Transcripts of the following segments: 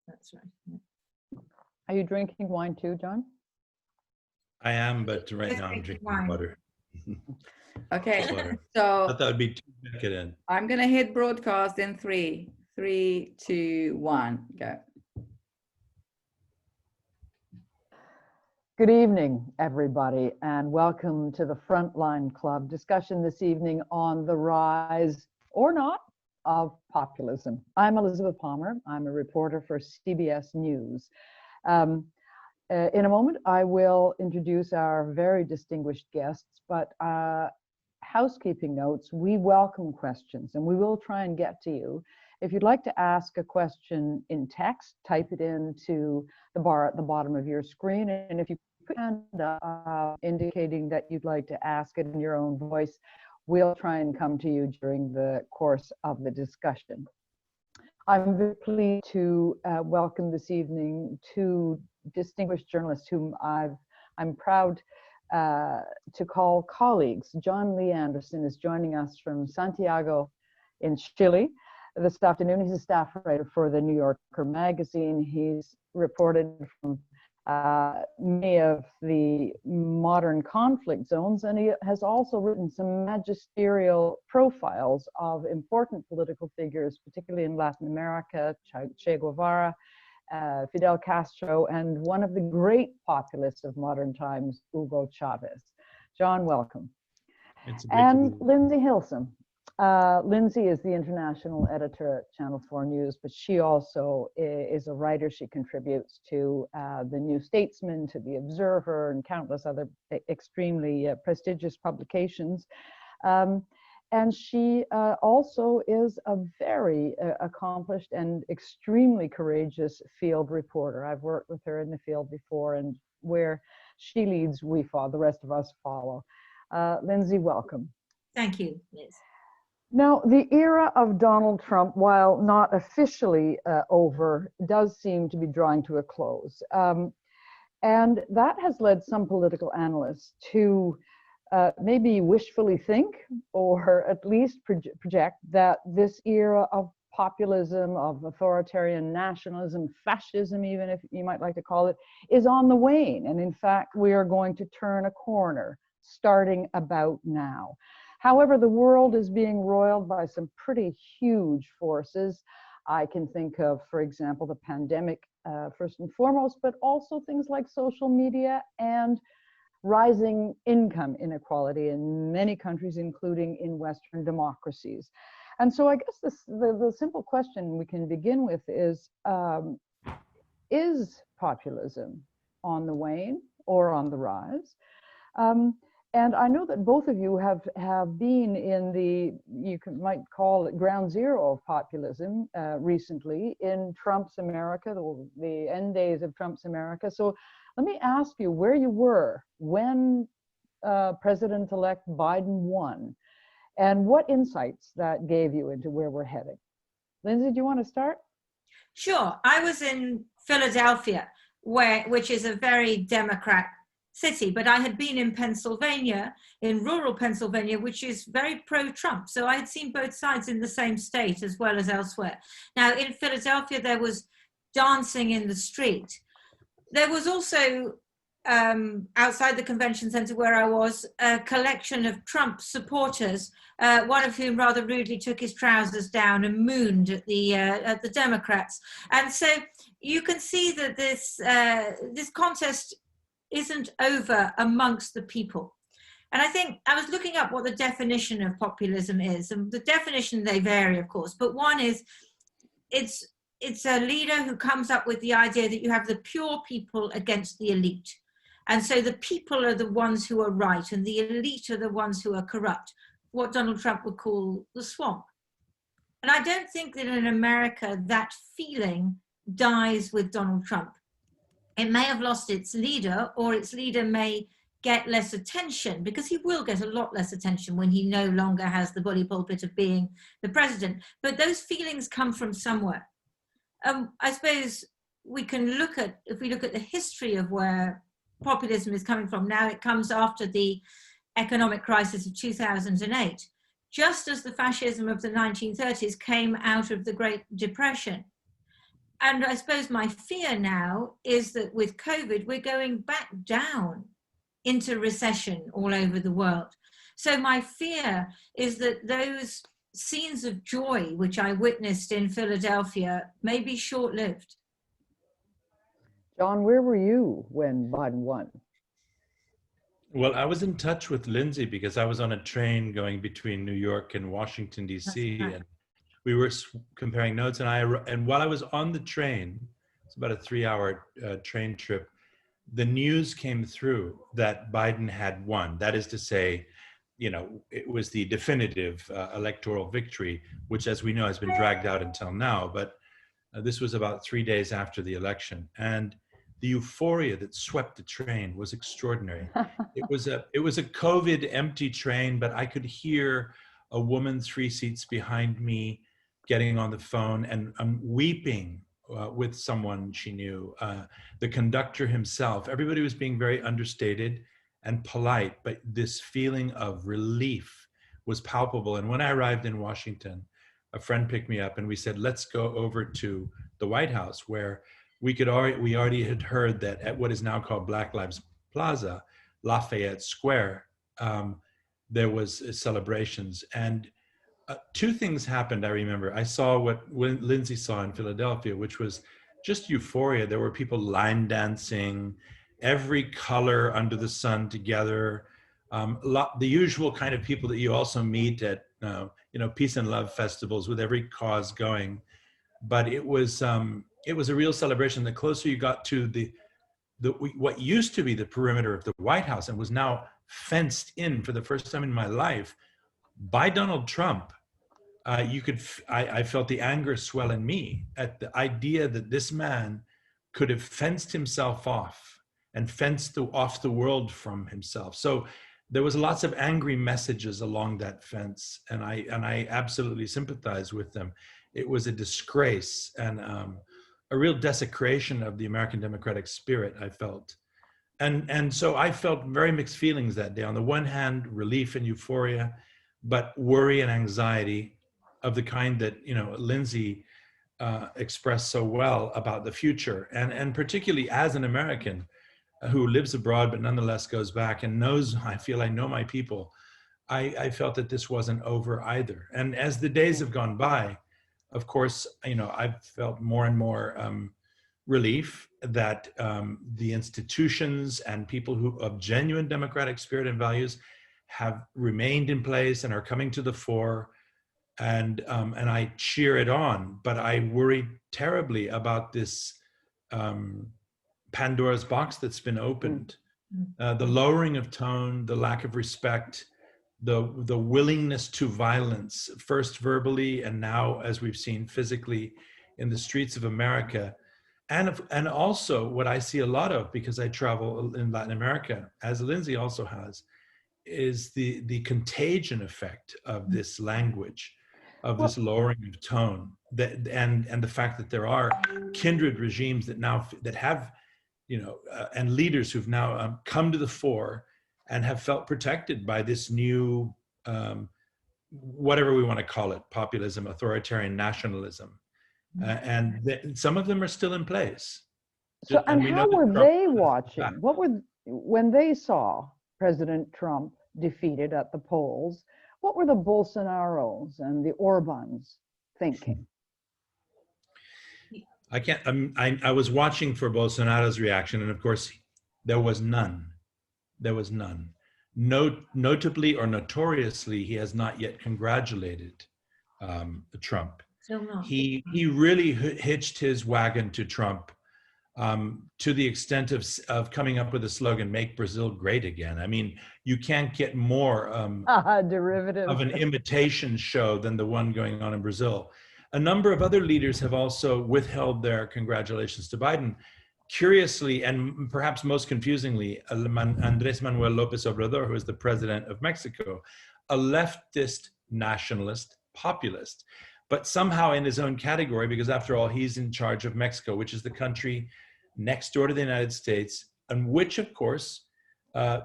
That's right. Yeah. Are you drinking wine too, John? I am, but right now I'm drinking water. Okay, Water. I so thought that would be too decadent. I'm gonna hit broadcast in 3, 2, 1, go. Good evening, everybody, and welcome to the Frontline Club discussion this evening on the rise, or not, of populism. I'm Elizabeth Palmer. I'm a reporter for CBS News. In a moment, I will introduce our very distinguished guests, but housekeeping notes, we welcome questions, and we will try and get to you. If you'd like to ask a question in text, type it into the bar at the bottom of your screen. And if you put your hand up indicating that you'd like to ask it in your own voice, we'll try and come to you during the course of the discussion. I'm very pleased to welcome this evening two distinguished journalists whom I'm proud to call colleagues. John Lee Anderson is joining us from Santiago in Chile this afternoon. He's a staff writer for the New Yorker magazine. He's reported from many of the modern conflict zones, and he has also written some magisterial profiles of important political figures, particularly in Latin America, Che Guevara, Fidel Castro, and one of the great populists of modern times, Hugo Chavez. John, welcome. And Lindsey Hilsum. Lindsey is the international editor at Channel 4 News, but she also is a writer. She contributes to the New Statesman, to the Observer, and countless other extremely prestigious publications. And she also is a very accomplished and extremely courageous field reporter. I've worked with her in the field before, and where she leads, we follow, the rest of us follow. Lindsey, welcome. Thank you, Liz. Now, the era of Donald Trump, while not officially over, does seem to be drawing to a close. And that has led some political analysts to maybe wishfully think, or at least project, that this era of populism, of authoritarian nationalism, fascism, even if you might like to call it, is on the wane. And in fact, we are going to turn a corner starting about now. However, the world is being roiled by some pretty huge forces. I can think of, for example, the pandemic first and foremost, but also things like social media and rising income inequality in many countries, including in Western democracies. And so I guess the simple question we can begin with is populism on the wane or on the rise? And I know that both of you have been in the, might call it ground zero of populism recently in Trump's America, the end days of Trump's America. So let me ask you where you were when President-elect Biden won, and what insights that gave you into where we're heading. Lindsey, do you want to start? Sure. I was in Philadelphia, which is a very Democrat city, but I had been in Pennsylvania, in rural Pennsylvania, which is very pro-Trump. So I had seen both sides in the same state as well as elsewhere. Now, in Philadelphia, there was dancing in the street. There was also, outside the convention center where I was, a collection of Trump supporters, one of whom rather rudely took his trousers down and mooned at the Democrats. And so you can see that this contest isn't over amongst the people. And I think I was looking up what the definition of populism is, and the definition, they vary, of course, but one is it's a leader who comes up with the idea that you have the pure people against the elite. And so the people are the ones who are right and the elite are the ones who are corrupt, what Donald Trump would call the swamp. And I don't think that in America that feeling dies with Donald Trump. It may have lost its leader, or its leader may get less attention, because he will get a lot less attention when he no longer has the bully pulpit of being the president. But those feelings come from somewhere. I suppose we can look at, if we look at the history of where populism is coming from now, it comes after the economic crisis of 2008, just as the fascism of the 1930s came out of the Great Depression. And I suppose my fear now is that with COVID, we're going back down into recession all over the world. So my fear is that those scenes of joy, which I witnessed in Philadelphia, may be short-lived. John, where were you when Biden won? Well, I was in touch with Lindsey because I was on a train going between New York and Washington, D.C. Right. And we were comparing notes. And while I was on the train, it's about a 3-hour train trip, the news came through that Biden had won. That is to say, you know, it was the definitive electoral victory, which, as we know, has been dragged out until now. But this was about 3 days after the election. And the euphoria that swept the train was extraordinary. It was a COVID empty train, but I could hear a woman 3 seats behind me getting on the phone and weeping with someone she knew. The conductor himself, everybody was being very understated and polite, but this feeling of relief was palpable. And when I arrived in Washington, a friend picked me up and we said, let's go over to the White House, where we already had heard that at what is now called Black Lives Plaza, Lafayette Square, there was celebrations. And 2 things happened, I remember. I saw what Lindsey saw in Philadelphia, which was just euphoria. There were people line dancing, every color under the sun together, the usual kind of people that you also meet at peace and love festivals with every cause going. But it was a real celebration. The closer you got to what used to be the perimeter of the White House and was now fenced in for the first time in my life by Donald Trump, I felt the anger swell in me at the idea that this man could have fenced himself off and fenced off the world from himself. So there was lots of angry messages along that fence, and I absolutely sympathize with them. It was a disgrace and a real desecration of the American democratic spirit, I felt. And so I felt very mixed feelings that day. On the one hand, relief and euphoria, but worry and anxiety of the kind that, Lindsey expressed so well about the future. And particularly as an American who lives abroad, but nonetheless goes back and knows, I feel I know my people, I felt that this wasn't over either. And as the days have gone by, of course, I've felt more and more relief that the institutions and people who of genuine democratic spirit and values have remained in place and are coming to the fore, and I cheer it on. But I worry terribly about this Pandora's box that's been opened, the lowering of tone, the lack of respect, the willingness to violence, first verbally and now, as we've seen, physically in the streets of America. And also what I see a lot of, because I travel in Latin America, as Lindsey also has, is the contagion effect of this language, of this lowering of tone, and the fact that there are kindred regimes that have, and leaders who've now come to the fore and have felt protected by this new, whatever we want to call it, populism, authoritarian nationalism. And some of them are still in place. So, and how were they watching? When they saw President Trump defeated at the polls, what were the Bolsonaros and the Orbans thinking? I was watching for Bolsonaro's reaction, and of course, there was none. There was none. Notably or notoriously, he has not yet congratulated Trump. He really hitched his wagon to Trump to the extent of coming up with a slogan, "Make Brazil Great Again." I mean, you can't get more derivative of an imitation show than the one going on in Brazil. A number of other leaders have also withheld their congratulations to Biden. Curiously, and perhaps most confusingly, Andrés Manuel López Obrador, who is the president of Mexico, a leftist nationalist populist, but somehow in his own category, because after all, he's in charge of Mexico, which is the country next door to the United States, and which, of course,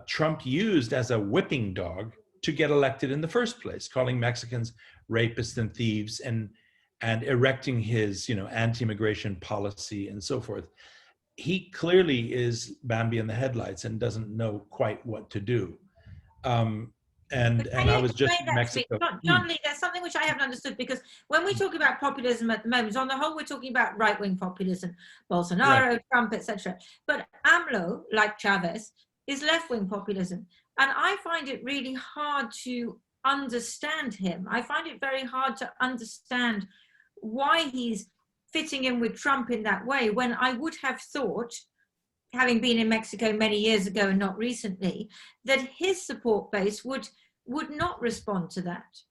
Trump used as a whipping dog to get elected in the first place, calling Mexicans rapists and thieves. and erecting his, anti-immigration policy and so forth. He clearly is Bambi in the headlights and doesn't know quite what to do. And I was just in Mexico. John Lee, there's something which I haven't understood, because when we talk about populism at the moment, on the whole, we're talking about right-wing populism, Bolsonaro, right, Trump, etc. But AMLO, like Chavez, is left-wing populism. And I find it really hard to understand him. I find it very hard to understand why he's fitting in with Trump in that way, when I would have thought, having been in Mexico many years ago and not recently, that his support base would not respond to that.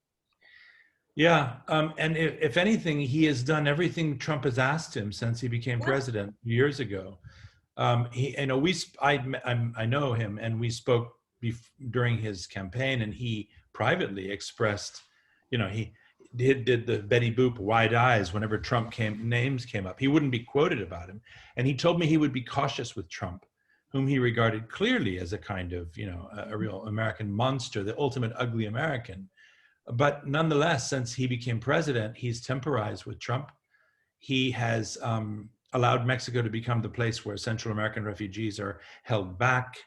Yeah, and if anything, he has done everything Trump has asked him since he became president years ago. I know him, and we spoke during his campaign, and he privately expressed, he did the Betty Boop wide eyes whenever names came up. He wouldn't be quoted about him. And he told me he would be cautious with Trump, whom he regarded clearly as a kind of, a real American monster, the ultimate ugly American. But nonetheless, since he became president, he's temporized with Trump. He has allowed Mexico to become the place where Central American refugees are held back.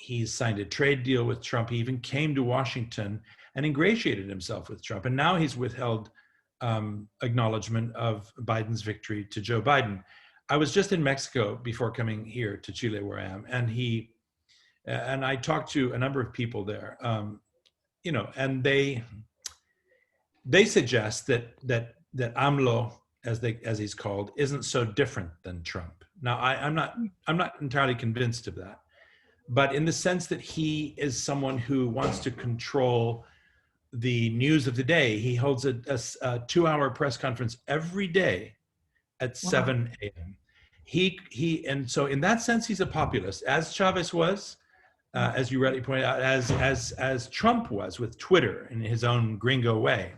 He's signed a trade deal with Trump. He even came to Washington and ingratiated himself with Trump. And now he's withheld acknowledgement of Biden's victory to Joe Biden. I was just in Mexico before coming here to Chile, where I am, and I talked to a number of people there, and they suggest that AMLO, as he's called, isn't so different than Trump. Now, I'm not entirely convinced of that, but in the sense that he is someone who wants to control the news of the day. He holds a 2-hour press conference every day at 7 a.m. And so in that sense, he's a populist, as Chavez was, as you rightly pointed out, as Trump was with Twitter in his own gringo way.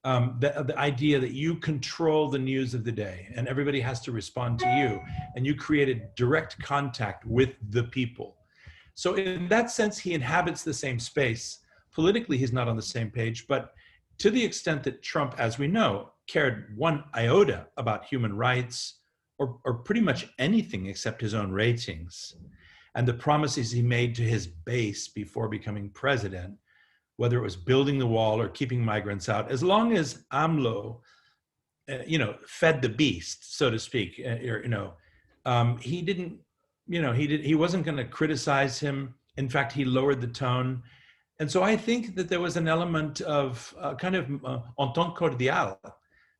The idea that you control the news of the day and everybody has to respond to you, and you create a direct contact with the people. So in that sense, he inhabits the same space. Politically, he's not on the same page, but to the extent that Trump, as we know, cared one iota about human rights or pretty much anything except his own ratings and the promises he made to his base before becoming president, whether it was building the wall or keeping migrants out, as long as AMLO, fed the beast, so to speak, he didn't, he wasn't going to criticize him. In fact, he lowered the tone. And so I think that there was an element of kind of entente cordiale.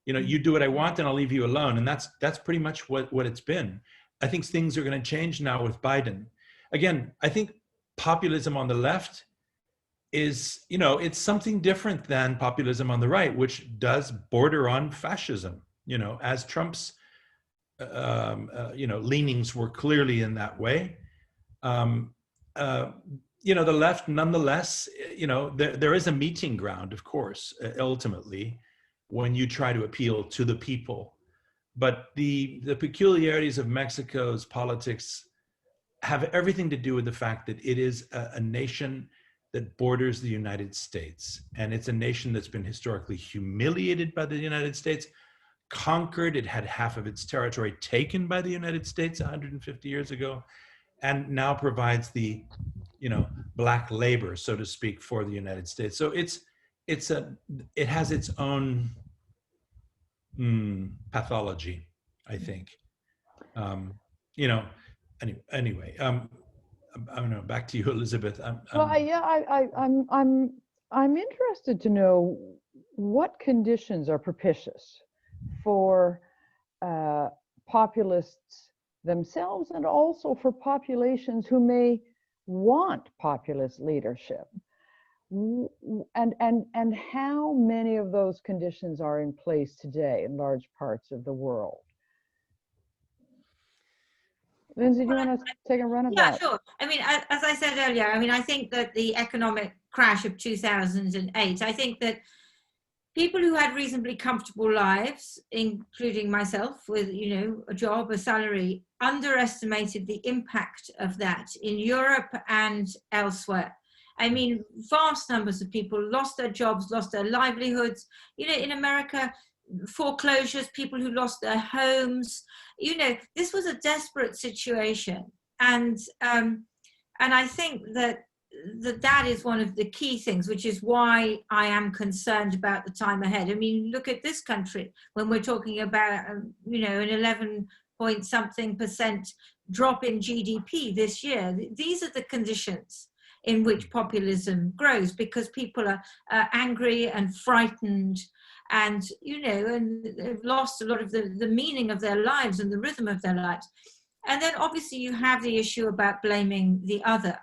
You do what I want and I'll leave you alone. And that's pretty much what it's been. I think things are going to change now with Biden. Again, I think populism on the left is, it's something different than populism on the right, which does border on fascism, as Trump's, leanings were clearly in that way. The left, nonetheless, there is a meeting ground, of course, ultimately, when you try to appeal to the people. But the peculiarities of Mexico's politics have everything to do with the fact that it is a nation that borders the United States. And it's a nation that's been historically humiliated by the United States, conquered. It had half of its territory taken by the United States 150 years ago, and now provides the black labor, so to speak, for the United States. So it has its own pathology, I think. Anyway, I don't know. Back to you, Elizabeth. I'm interested to know what conditions are propitious for populists themselves, and also for populations who may want populist leadership, and how many of those conditions are in place today in large parts of the world. Lindsay, do you want to take a run at that? Yeah, sure. I mean, as I said earlier, I think that the economic crash of 2008, I think that people who had reasonably comfortable lives, including myself, with a job, a salary, underestimated the impact of that in Europe and elsewhere. I mean, vast numbers of people lost their jobs, lost their livelihoods. In America, foreclosures, people who lost their homes. You know, this was a desperate situation. And I think that that is one of the key things, which is why I am concerned about the time ahead. I mean, look at this country when we're talking about, you know, an 11-point-something% drop in GDP this year. These are the conditions in which populism grows, because people are angry and frightened, and, you know, and they've lost a lot of the meaning of their lives and the rhythm of their lives. And then obviously you have the issue about blaming the other.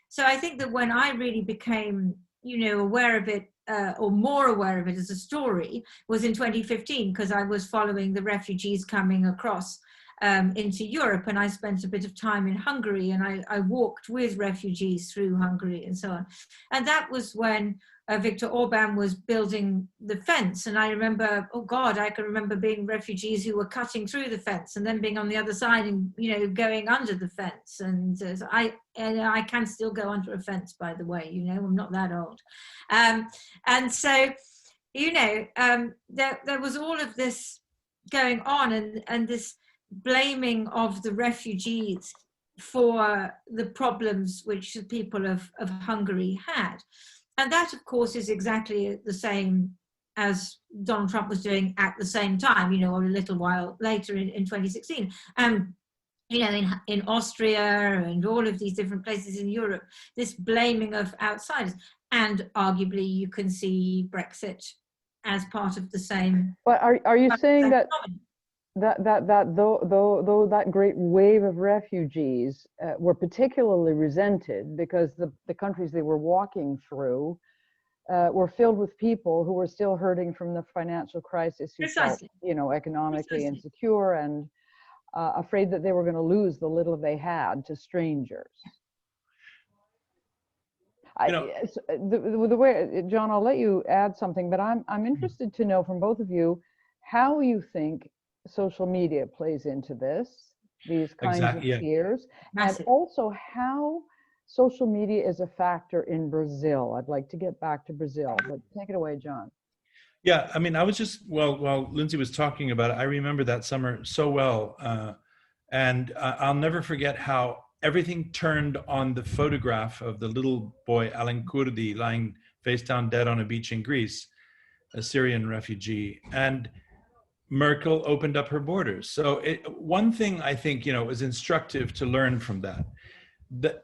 So I think that when I really became, you know, aware of it, or more aware of it as a story, was in 2015, because I was following the refugees coming across into Europe, and I spent a bit of time in Hungary, and I walked with refugees through Hungary and so on. And that was when Viktor Orban was building the fence. And I remember, oh God, I can remember being refugees who were cutting through the fence and then being on the other side and, you know, going under the fence. And so I can still go under a fence, by the way, you know, I'm not that old. And so, you know, there was all of this going on, and this blaming of the refugees for the problems which the people of Hungary had. And that, of course, is exactly the same as Donald Trump was doing at the same time, you know, or a little while later in 2016. You know, in Austria and all of these different places in Europe, this blaming of outsiders. And arguably, you can see Brexit as part of the same. But are you saying that though that great wave of refugees were particularly resented because the countries they were walking through were filled with people who were still hurting from the financial crisis, who felt, you know, economically insecure and afraid that they were going to lose the little they had to strangers? You know, the way, John, I'll let you add something, but I'm interested to know from both of you how you think social media plays into these kinds of fears, and also how social media is a factor in Brazil. I'd like to get back to Brazil, but take it away, John. Yeah, I mean, I was just, while Lindsey was talking about it, I remember that summer so well. And I'll never forget how everything turned on the photograph of the little boy, Alan Kurdi, lying face down dead on a beach in Greece, a Syrian refugee. And Merkel opened up her borders. So one thing I think, you know, is instructive to learn from that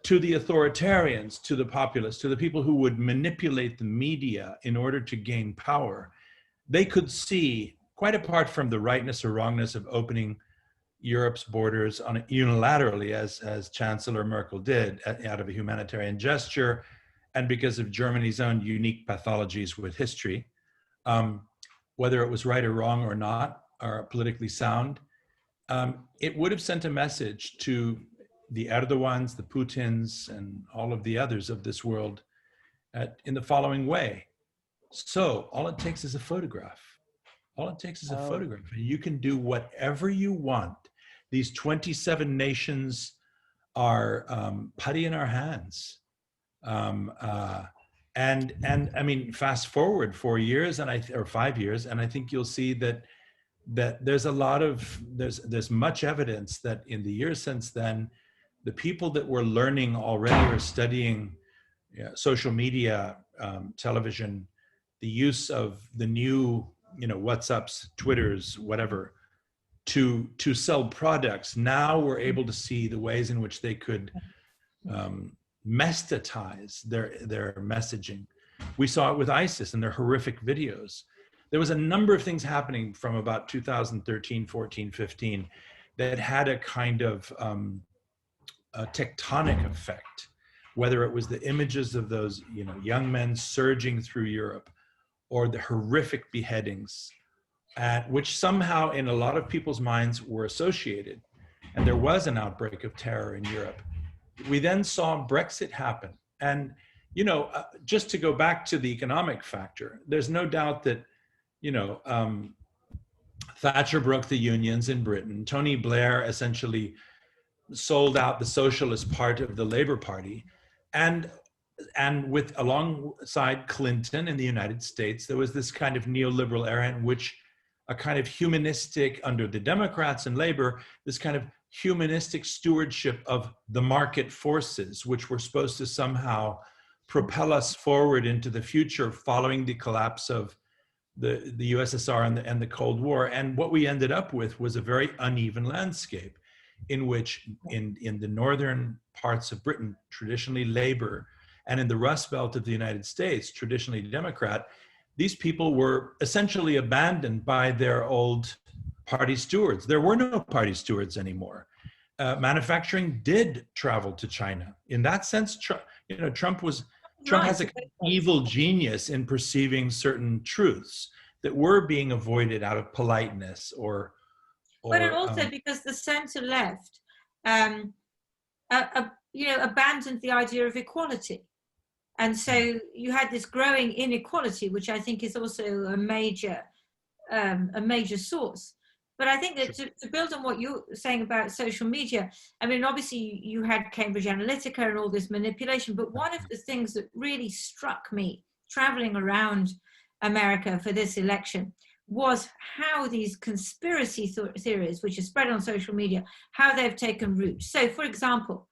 to the authoritarians, to the populists, to the people who would manipulate the media in order to gain power, they could see, quite apart from the rightness or wrongness of opening Europe's borders unilaterally, as Chancellor Merkel did, out of a humanitarian gesture, and because of Germany's own unique pathologies with history, whether it was right or wrong or not, or politically sound, it would have sent a message to the Erdogans, the Putins, and all of the others of this world in the following way. So all it takes is a photograph. All it takes is a photograph, and you can do whatever you want. These 27 nations are putty in our hands. And I mean, fast forward 4 years or 5 years, and I think you'll see that there's a lot of, there's much evidence that in the years since then, the people that were learning already or studying social media, television, the use of the new, you know, WhatsApps, Twitters, whatever, to sell products. Now we're able to see the ways in which they could mestatize their messaging. We saw it with ISIS and their horrific videos. There was a number of things happening from about 2013, 14, 15 that had a kind of a tectonic effect, whether it was the images of those, you know, young men surging through Europe, or the horrific beheadings, which somehow in a lot of people's minds were associated. And there was an outbreak of terror in Europe. We then saw Brexit happen. And, you know, just to go back to the economic factor, there's no doubt that, you know, Thatcher broke the unions in Britain. Tony Blair essentially sold out the socialist part of the Labour Party. And with alongside Clinton in the United States, there was this kind of neoliberal era in which a kind of humanistic, under the Democrats and Labor, this kind of humanistic stewardship of the market forces, which were supposed to somehow propel us forward into the future following the collapse of the USSR and the Cold War. And what we ended up with was a very uneven landscape in which in the northern parts of Britain, traditionally Labor, and in the Rust Belt of the United States, traditionally Democrat, these people were essentially abandoned by their old party stewards. There were no party stewards anymore. Manufacturing did travel to China. In that sense, Trump has an evil genius in perceiving certain truths that were being avoided out of politeness or but it also because the centre left, abandoned the idea of equality. And so you had this growing inequality, which I think is also a major source. But I think that to build on what you're saying about social media, I mean, obviously you had Cambridge Analytica and all this manipulation, but one of the things that really struck me traveling around America for this election was how these conspiracy theories, which are spread on social media, how they've taken root. So, for example,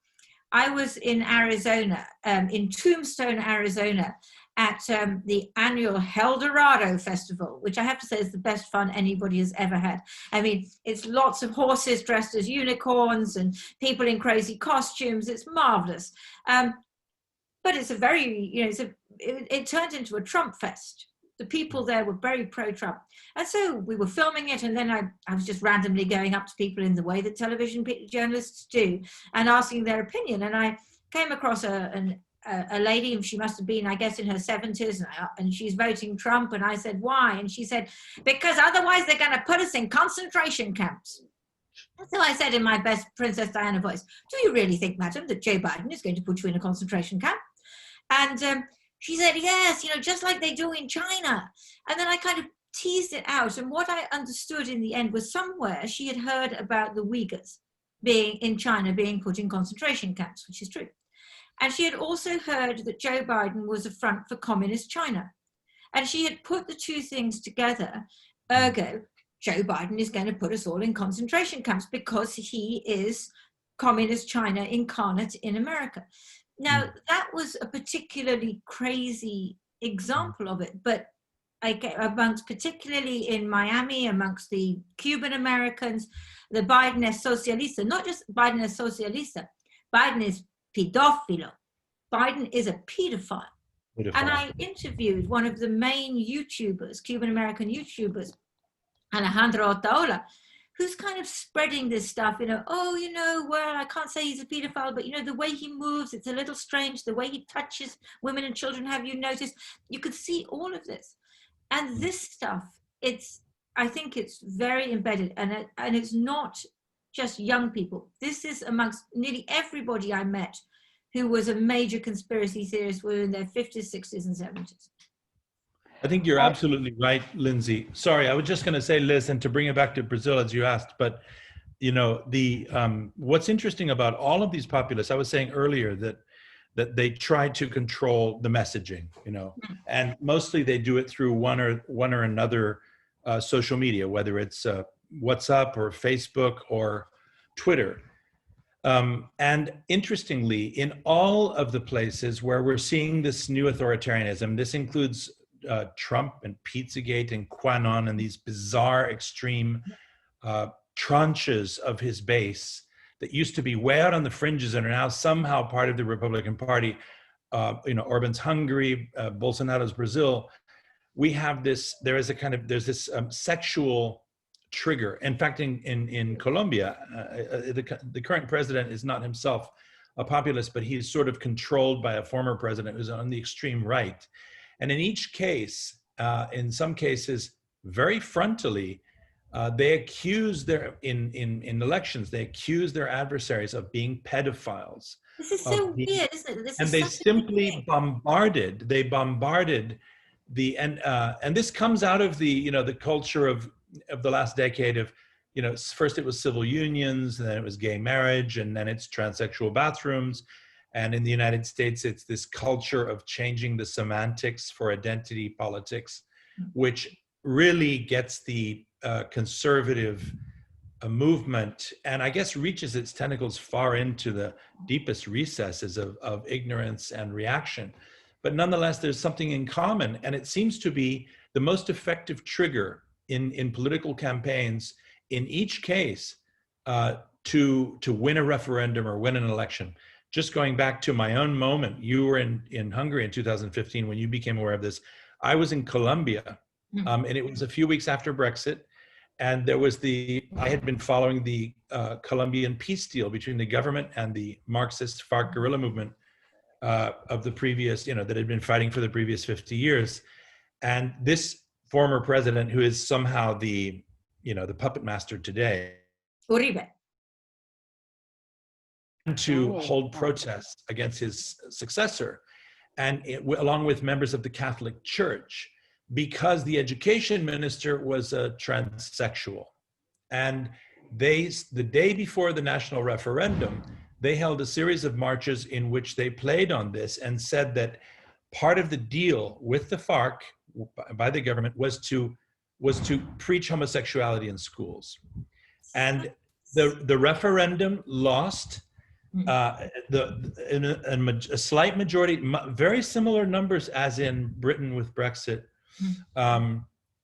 I was in Arizona, in Tombstone, Arizona, at the annual Eldorado Festival, which I have to say is the best fun anybody has ever had. I mean, it's lots of horses dressed as unicorns and people in crazy costumes. It's marvelous. But it's a very, it turned into a Trump fest. The people there were very pro-Trump. And so we were filming it, and then I was just randomly going up to people in the way that television journalists do and asking their opinion. And I came across a lady, and she must have been, I guess, in her 70s, and she's voting Trump. And I said, why? And she said, because otherwise they're going to put us in concentration camps. And so I said in my best Princess Diana voice, do you really think, madam, that Joe Biden is going to put you in a concentration camp? And she said, yes, just like they do in China. And then I kind of teased it out. And what I understood in the end was somewhere she had heard about the Uyghurs in China being put in concentration camps, which is true. And she had also heard that Joe Biden was a front for communist China. And she had put the two things together. Ergo, Joe Biden is going to put us all in concentration camps because he is communist China incarnate in America. Now, that was a particularly crazy example of it, but particularly in Miami, amongst the Cuban Americans, the Biden es socialista, not just Biden es socialista, Biden is pedófilo. Biden is a pedophile. And I interviewed one of the main YouTubers, Cuban American YouTubers, Alejandro Otaola, who's kind of spreading this stuff, well, I can't say he's a pedophile, but, the way he moves, it's a little strange. The way he touches women and children, have you noticed? You could see all of this. And this stuff, I think it's very embedded, and it's not just young people. This is amongst nearly everybody I met who was a major conspiracy theorist were in their 50s, 60s, and 70s. I think you're absolutely right, Lindsey. Sorry, I was just going to say, Liz, and to bring it back to Brazil as you asked, but what's interesting about all of these populists, I was saying earlier that they try to control the messaging, and mostly they do it through one or another social media, whether it's WhatsApp or Facebook or Twitter. And interestingly, in all of the places where we're seeing this new authoritarianism, this includes Trump and Pizzagate and QAnon and these bizarre extreme tranches of his base that used to be way out on the fringes and are now somehow part of the Republican Party. Orban's Hungary, Bolsonaro's Brazil. We have this. There's this sexual trigger. In fact, in Colombia, the current president is not himself a populist, but he's sort of controlled by a former president who's on the extreme right. And in each case, in some cases, very frontally, they accuse in elections, they accuse their adversaries of being pedophiles. This is so weird, isn't it? And they simply bombarded and this comes out of the culture of the last decade of, first it was civil unions, and then it was gay marriage, and then it's transsexual bathrooms. And in the United States, it's this culture of changing the semantics for identity politics, which really gets the conservative movement, and I guess reaches its tentacles far into the deepest recesses of ignorance and reaction. But nonetheless, there's something in common, and it seems to be the most effective trigger in political campaigns in each case to win a referendum or win an election. Just going back to my own moment, you were in Hungary in 2015 when you became aware of this. I was in Colombia, and it was a few weeks after Brexit, and there was I had been following the Colombian peace deal between the government and the Marxist FARC guerrilla movement of the previous, that had been fighting for the previous 50 years. And this former president, who is somehow the puppet master today, Uribe, to hold protests against his successor, and along with members of the Catholic Church, because the education minister was a transsexual. And the day before the national referendum, they held a series of marches in which they played on this and said that part of the deal with the FARC by the government was to preach homosexuality in schools. And the referendum lost. A slight majority, very similar numbers as in Britain with Brexit,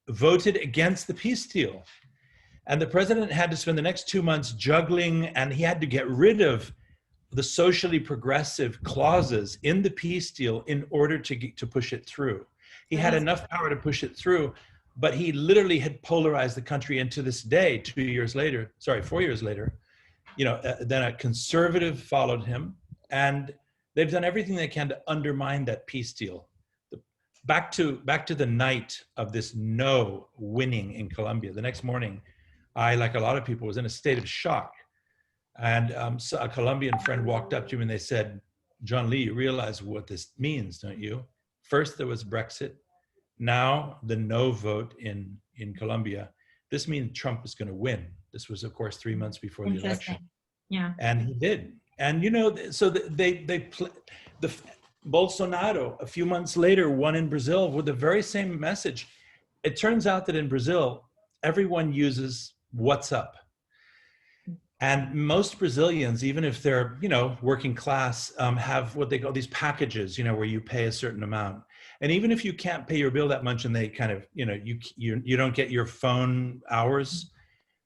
voted against the peace deal. And the president had to spend the next 2 months juggling, and he had to get rid of the socially progressive clauses in the peace deal in order to push it through. He had enough power to push it through, but he literally had polarized the country, and to this day, 4 years later, then a conservative followed him, and they've done everything they can to undermine that peace deal. Back to the night of this no winning in Colombia. The next morning, I, like a lot of people, was in a state of shock. And so a Colombian friend walked up to me and they said, "John Lee, you realize what this means, don't you? First there was Brexit. Now the no vote in Colombia. This means Trump is going to win." This was, of course, 3 months before the election. Yeah. And he did. And, so Bolsonaro, a few months later, won in Brazil with the very same message. It turns out that in Brazil, everyone uses WhatsApp. And most Brazilians, even if they're, working class, have what they call these packages, where you pay a certain amount. And even if you can't pay your bill that much and they kind of, you don't get your phone hours,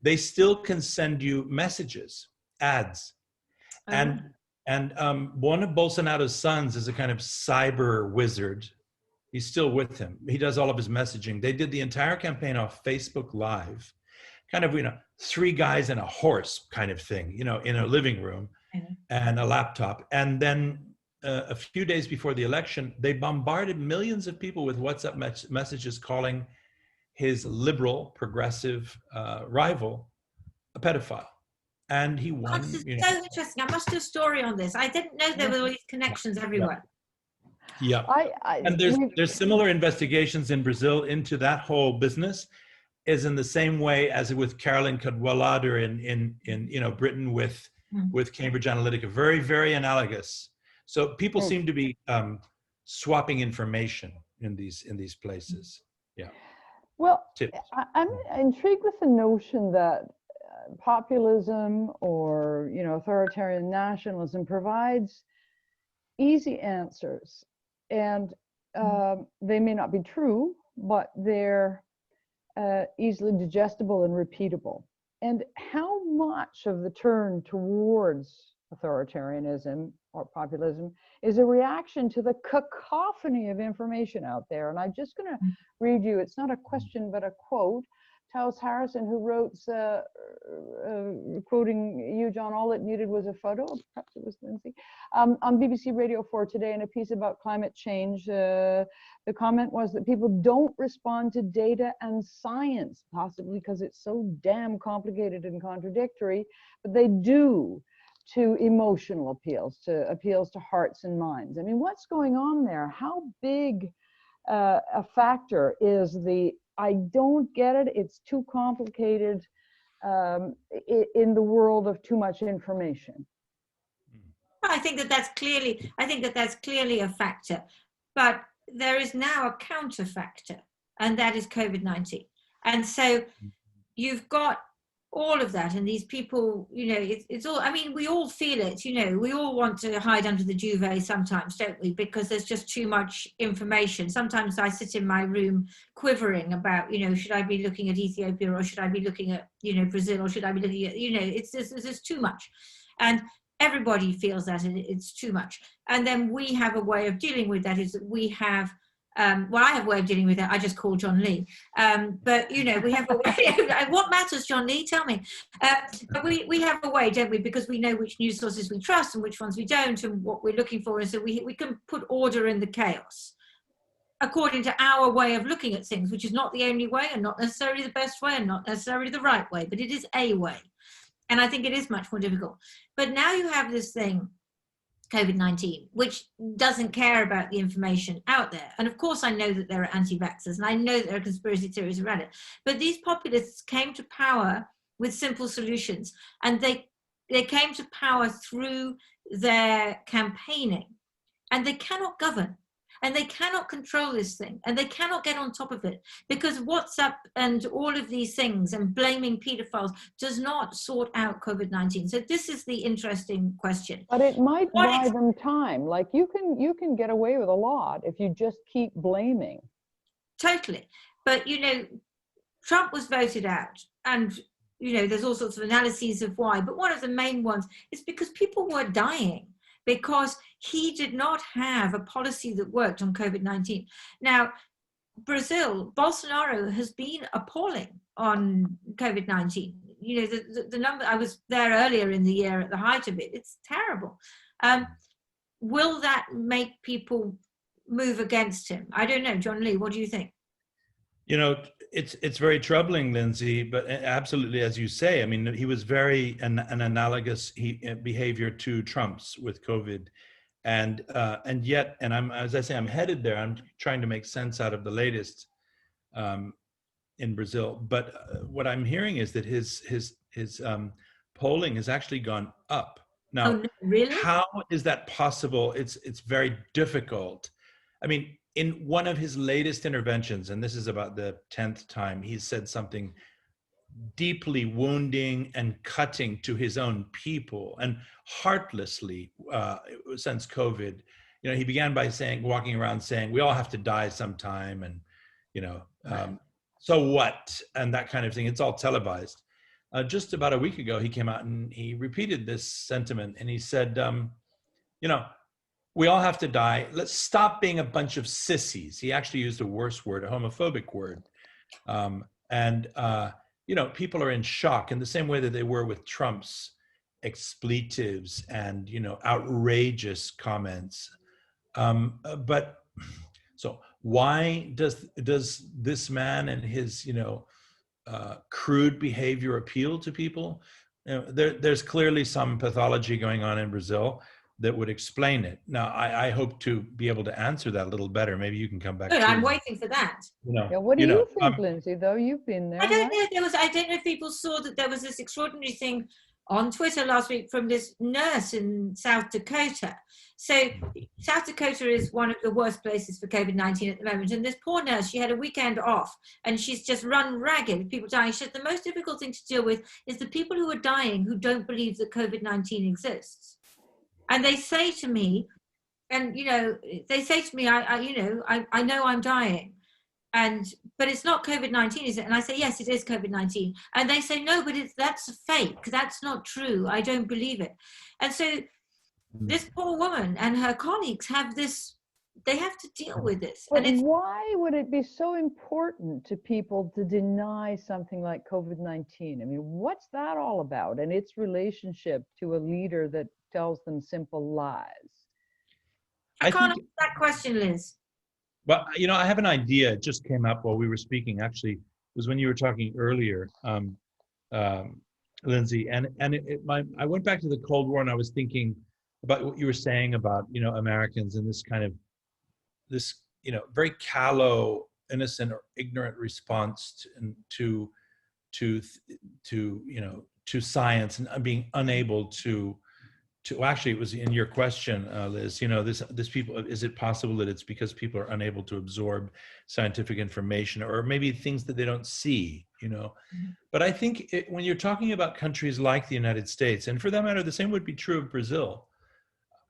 they still can send you messages, ads. And one of Bolsonaro's sons is a kind of cyber wizard. He's still with him. He does all of his messaging. They did the entire campaign off Facebook Live, kind of, 3 guys and a horse kind of thing, in a living room and a laptop. And then a few days before the election, they bombarded millions of people with WhatsApp messages calling his liberal, progressive rival a pedophile. And he won. This is so interesting. I must do a story on this. I didn't know there were all these connections everywhere. Yeah. And there's similar investigations in Brazil into that whole business, is in the same way as with Caroline Cadwallader in Britain with Cambridge Analytica. Very, very analogous. So people seem to be swapping information in these places. Yeah. Well, I'm intrigued with the notion that populism or authoritarian nationalism provides easy answers, and they may not be true, but they're easily digestible and repeatable. And how much of the turn towards authoritarianism or populism is a reaction to the cacophony of information out there? And I'm just going to read you, it's not a question, but a quote. Taos Harrison, who wrote, quoting you, John, all it needed was a photo, perhaps it was Lindsey, on BBC Radio 4 today in a piece about climate change. The comment was that people don't respond to data and science, possibly because it's so damn complicated and contradictory, but they do to emotional appeals, to hearts and minds. I mean, what's going on there? How big a factor is the "I don't get it, it's too complicated" in the world of too much information? I think that's clearly a factor, but there is now a counter factor, and that is COVID-19. And so you've got all of that, and these people, you know, it's all, I mean, we all feel it, you know, we all want to hide under the duvet sometimes, don't we, because there's just too much information. Sometimes I sit in my room quivering about, you know, should I be looking at Ethiopia, or should I be looking at, you know, Brazil, or should I be looking at, you know, it's just too much, and everybody feels that it's too much. And then we have a way of dealing with that, is that we have well, I have a way of dealing with it. I just call John Lee. But, you know, we have a way. What matters, John Lee? Tell me. But we have a way, don't we? Because we know which news sources we trust and which ones we don't, and what we're looking for. And so we can put order in the chaos according to our way of looking at things, which is not the only way, and not necessarily the best way, and not necessarily the right way, but it is a way. And I think it is much more difficult. But now you have this thing, COVID-19, which doesn't care about the information out there. And of course, I know that there are anti-vaxxers, and I know that there are conspiracy theories around it. But these populists came to power with simple solutions, and they came to power through their campaigning, and they cannot govern. And they cannot control this thing, and they cannot get on top of it, because WhatsApp and all of these things and blaming pedophiles does not sort out COVID-19. So this is the interesting question. But it might buy them time. Like you can get away with a lot if you just keep blaming. Totally. But, you know, Trump was voted out, and, you know, there's all sorts of analyses of why. But one of the main ones is because people were dying, because he did not have a policy that worked on COVID-19. Now, Brazil, Bolsonaro has been appalling on COVID-19. You know, the number, I was there earlier in the year at the height of it, it's terrible. Will that make people move against him? I don't know. John Lee, what do you think? You know, it's very troubling, Lindsay, but absolutely, as you say, I mean, he was very an analogous behavior to Trump's with COVID. And yet, and I'm, as I say, I'm headed there. I'm trying to make sense out of the latest in Brazil. But what I'm hearing is that his polling has actually gone up. Now, Oh, no, really? How is that possible? It's very difficult. I mean, in one of his latest interventions, and this is about the 10th time, he said something deeply wounding and cutting to his own people, and heartlessly since COVID. You know, he began by walking around saying, we all have to die sometime, and, you know, so what, and that kind of thing. It's all televised. Just about a week ago, he came out and he repeated this sentiment, and he said, you know, we all have to die. Let's stop being a bunch of sissies. He actually used a worse word, a homophobic word. You know, people are in shock in the same way that they were with Trump's expletives and, you know, outrageous comments. But so why does this man and his, you know, crude behavior appeal to people? You know, there's clearly some pathology going on in Brazil that would explain it. Now, I hope to be able to answer that a little better. Maybe you can come back. Good, I'm waiting for that. You know, Yeah, what do you think, Lindsay, though? You've been there. I don't right? know. I don't know if people saw that there was this extraordinary thing on Twitter last week from this nurse in South Dakota. So South Dakota is one of the worst places for COVID-19 at the moment. And this poor nurse, she had a weekend off, and she's just run ragged with people dying. She said the most difficult thing to deal with is the people who are dying who don't believe that COVID-19 exists. And they say to me, and, you know, they say to me, I know I'm dying. But it's not COVID-19, is it? And I say, yes, it is COVID-19. And they say, no, but that's fake. That's not true. I don't believe it. And so this poor woman and her colleagues have this, they have to deal with this. But and why would it be so important to people to deny something like COVID-19? I mean, what's that all about? And its relationship to a leader that tells them simple lies? I can't answer that question, Liz. Well, you know, I have an idea. It just came up while we were speaking. Actually, it was when you were talking earlier, Lindsay. And I went back to the Cold War, and I was thinking about what you were saying about, you know, Americans and this kind of, you know, very callow, innocent, or ignorant response to you know, to science, and being unable to well, actually, it was in your question, Liz. This people. Is it possible that it's because people are unable to absorb scientific information, or maybe things that they don't see? But I think when you're talking about countries like the United States, and for that matter, the same would be true of Brazil.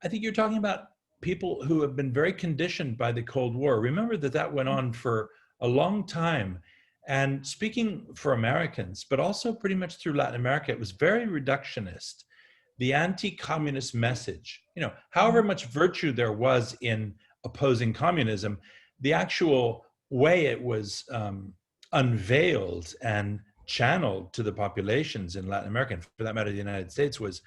I think you're talking about people who have been very conditioned by the Cold War. Remember that went on for a long time. And speaking for Americans, but also pretty much through Latin America, it was very reductionist. The anti-communist message, however much virtue there was in opposing communism, the actual way it was unveiled and channeled to the populations in Latin America, and for that matter, the United States, was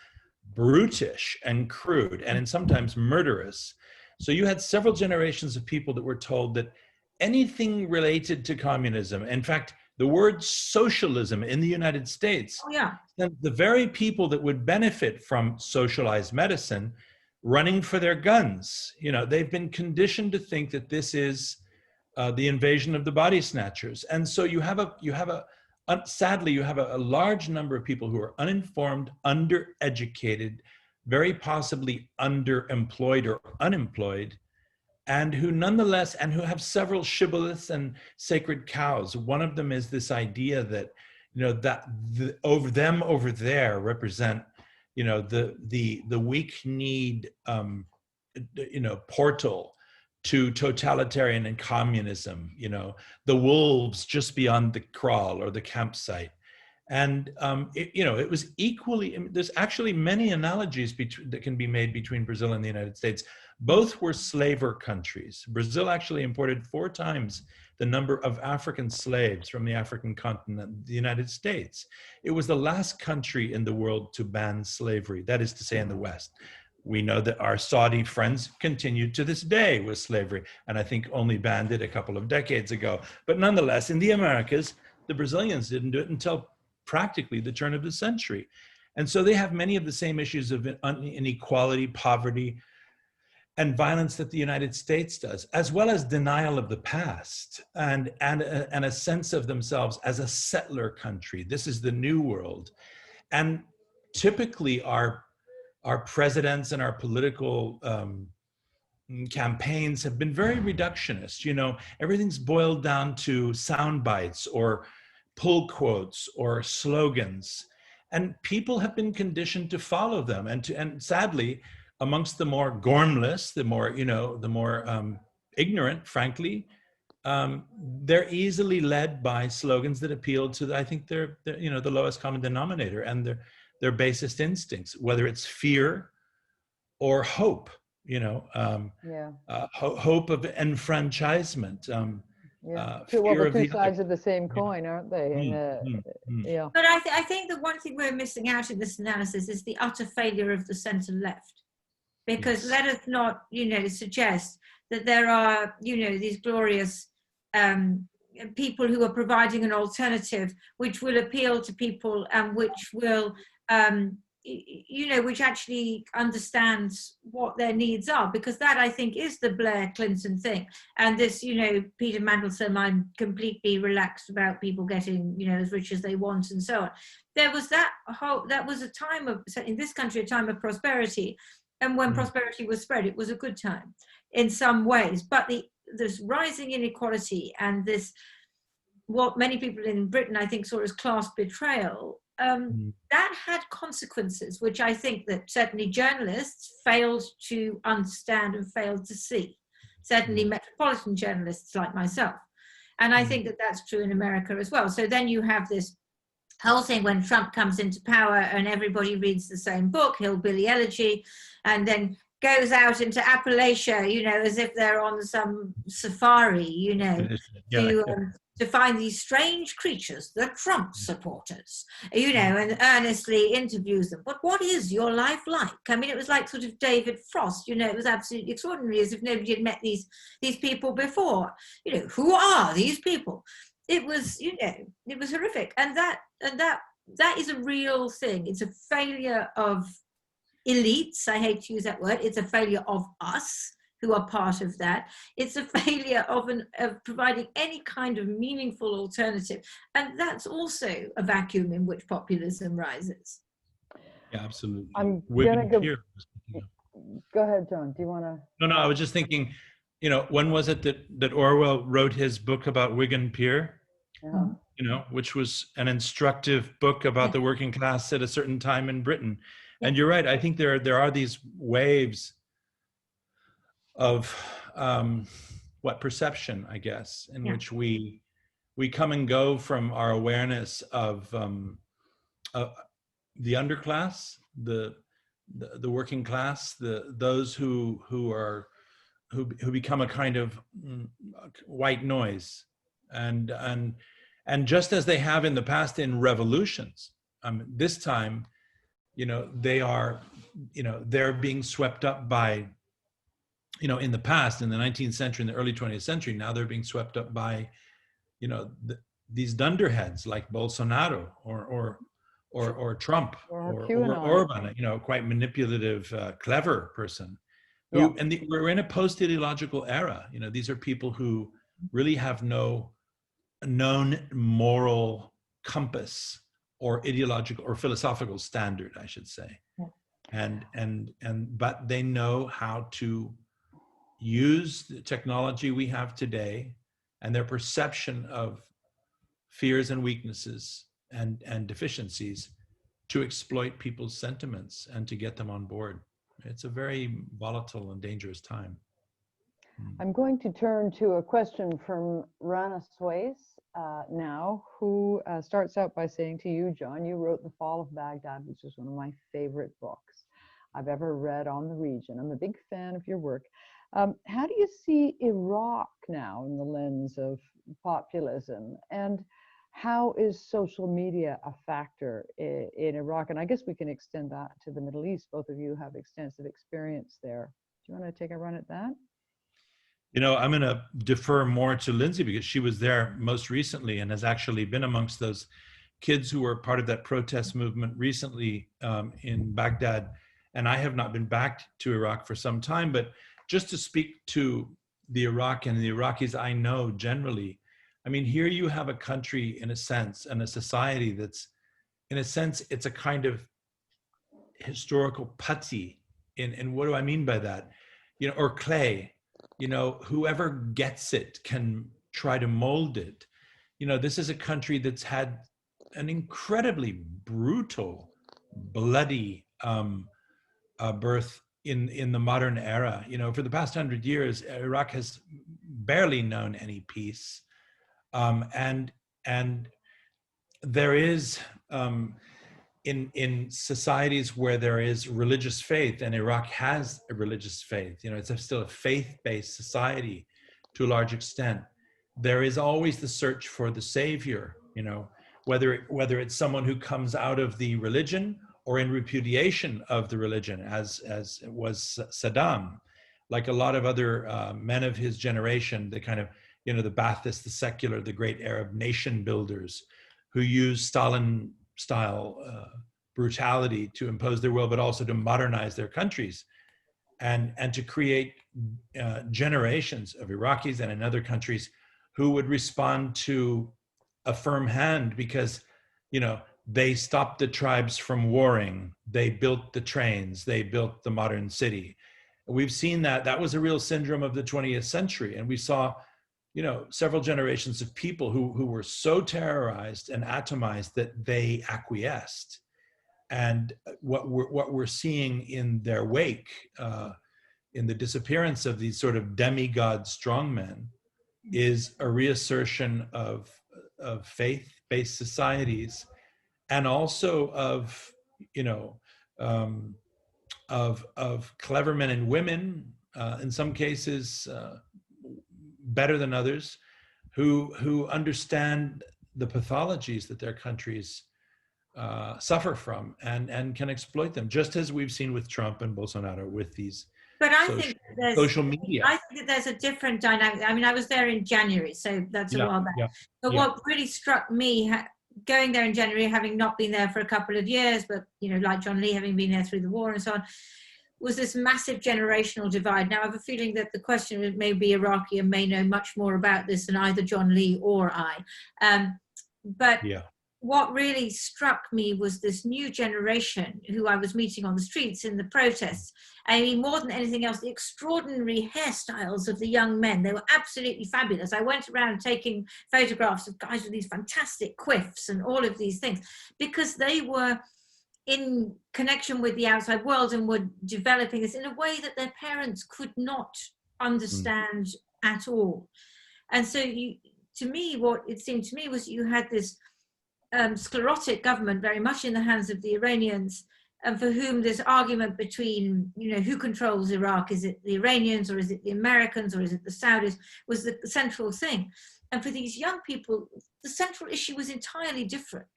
brutish and crude and sometimes murderous. So you had several generations of people that were told that anything related to communism, in fact, the word socialism in the United States, the very people that would benefit from socialized medicine running for their guns. They've been conditioned to think that this is the invasion of the body snatchers. And so sadly, you have a large number of people who are uninformed, undereducated, very possibly underemployed or unemployed, and who nonetheless, and who have several shibboleths and sacred cows. One of them is this idea that, over there represent, the weak-kneed, portal to totalitarian and communism, the wolves just beyond the kraal or the campsite. And, it was equally, there's actually many analogies that can be made between Brazil and the United States. Both were slaver countries. Brazil actually imported 4 times the number of African slaves from the African continent, the United States. It was the last country in the world to ban slavery, that is to say in the West. We know that our Saudi friends continued to this day with slavery, and I think only banned it a couple of decades ago. But nonetheless, in the Americas, the Brazilians didn't do it until practically the turn of the century. And so they have many of the same issues of inequality, poverty, and violence that the United States does, as well as denial of the past and a sense of themselves as a settler country. This is the new world. And typically our presidents and our political campaigns have been very reductionist. Everything's boiled down to sound bites or pull quotes or slogans, and people have been conditioned to follow them. And sadly, amongst the more gormless, the more ignorant, frankly, they're easily led by slogans that appeal to, I think, the lowest common denominator and their basest instincts, whether it's fear or hope, hope of enfranchisement. Two sides of the same coin, aren't they? Yeah. But I think the one thing we're missing out in this analysis is the utter failure of the centre left, because let us not, suggest that there are, these glorious people who are providing an alternative which will appeal to people and which will, which actually understands what their needs are, because that, I think, is the Blair Clinton thing. And this, Peter Mandelson, I'm completely relaxed about people getting, as rich as they want and so on. There was that was a time of, in this country, a time of prosperity. And when prosperity was spread, it was a good time in some ways. But this rising inequality and this, what many people in Britain, I think, saw as class betrayal, that had consequences, which I think that certainly journalists failed to understand and failed to see, certainly metropolitan journalists like myself. And I think that that's true in America as well. So then you have this whole thing when Trump comes into power and everybody reads the same book, Hillbilly Elegy, and then goes out into Appalachia, as if they're on some safari, to find these strange creatures, the Trump supporters, and earnestly interviews them. But what is your life like? I mean, it was like sort of David Frost, it was absolutely extraordinary, as if nobody had met these people before. Who are these people? It was, it was horrific. And that is a real thing. It's a failure of elites. I hate to use that word. It's a failure of us who are part of that. It's a failure of providing any kind of meaningful alternative. And that's also a vacuum in which populism rises. Yeah, absolutely. I'm Wigan gonna go. Pier. Go ahead, John. Do you want to? No, I was just thinking, when was it that Orwell wrote his book about Wigan Pier? Yeah. Which was an instructive book about the working class at a certain time in Britain. And you're right. I think there are these waves of perception, I guess, in which we come and go from our awareness of the underclass, the working class, those who become a kind of white noise, and just as they have in the past in revolutions, this time, they're being swept up by, in the past, in the 19th century, in the early 20th century, now they're being swept up by, these dunderheads like Bolsonaro or Trump or Orban, quite manipulative, clever person. We're in a post-ideological era. These are people who really have no known moral compass or ideological or philosophical standard, I should say. But they know how to use the technology we have today and their perception of fears and weaknesses and deficiencies to exploit people's sentiments and to get them on board. It's a very volatile and dangerous time. I'm going to turn to a question from Rana Swayze now, who starts out by saying to you, John, you wrote The Fall of Baghdad, which is one of my favorite books I've ever read on the region. I'm a big fan of your work. How do you see Iraq now in the lens of populism? And how is social media a factor in Iraq? And I guess we can extend that to the Middle East. Both of you have extensive experience there. Do you want to take a run at that? I'm going to defer more to Lindsey because she was there most recently and has actually been amongst those kids who were part of that protest movement recently in Baghdad. And I have not been back to Iraq for some time, but just to speak to the Iraq and the Iraqis I know generally, I mean, here you have a country, in a sense, and a society that's, in a sense, it's a kind of historical putty. And what do I mean by that? Or clay. Whoever gets it can try to mold it. This is a country that's had an incredibly brutal, bloody birth in the modern era. For the past 100 years, Iraq has barely known any peace. And there is, in societies where there is religious faith, and Iraq has a religious faith, it's still a faith-based society to a large extent. There is always the search for the savior, whether it's someone who comes out of the religion or in repudiation of the religion, as was Saddam, like a lot of other men of his generation, the kind of, the Baathists, the secular, the great Arab nation builders who used Stalin-style brutality to impose their will, but also to modernize their countries and to create generations of Iraqis and in other countries who would respond to a firm hand because, they stopped the tribes from warring. They built the trains. They built the modern city. We've seen that was a real syndrome of the 20th century. And we saw, several generations of people who were so terrorized and atomized that they acquiesced. And what we're seeing in their wake, in the disappearance of these sort of demigod strongmen, is a reassertion of faith-based societies, and also of clever men and women, in some cases better than others, who understand the pathologies that their countries suffer from and can exploit them, just as we've seen with Trump and Bolsonaro with these think social media. I think that there's a different dynamic. I mean, I was there in January, so that's a while back. But what really struck me, going there in January, having not been there for a couple of years, but, like John Lee, having been there through the war and so on, was this massive generational divide. Now, I have a feeling that the question may be Iraqi and may know much more about this than either John Lee or I. But what really struck me was this new generation who I was meeting on the streets in the protests. I mean, more than anything else, the extraordinary hairstyles of the young men. They were absolutely fabulous. I went around taking photographs of guys with these fantastic quiffs and all of these things, because they were in connection with the outside world and were developing this in a way that their parents could not understand at all. And so what it seemed to me was you had this sclerotic government very much in the hands of the Iranians, and for whom this argument between, who controls Iraq, is it the Iranians or is it the Americans or is it the Saudis, was the central thing. And for these young people, the central issue was entirely different.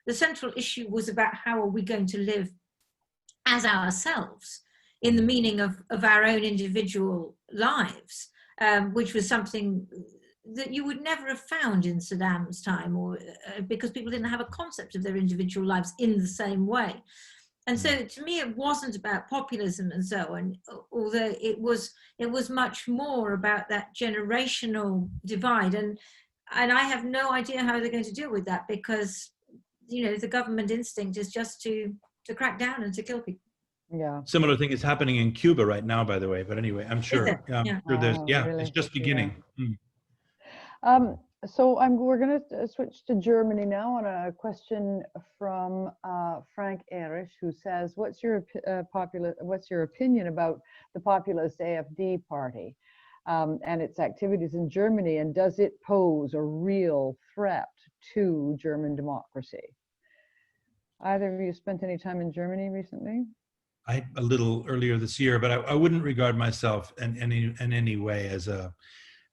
The central issue was about how are we going to live as ourselves in the meaning of our own individual lives, which was something that you would never have found in Saddam's time, or because people didn't have a concept of their individual lives in the same way. And so to me, it wasn't about populism and so on, although it was much more about that generational divide. And I have no idea how they're going to deal with that, because the government instinct is just to crack down and to kill people. Yeah. Similar thing is happening in Cuba right now, by the way. But anyway, I'm sure. Yeah. There's Really? it's just beginning. So we're going to switch to Germany now on a question from Frank Erich, who says, "What's your opinion about the populist AfD party and its activities in Germany, and does it pose a real threat to German democracy?" Either of you spent any time in Germany recently? A little earlier this year, but I wouldn't regard myself in any way as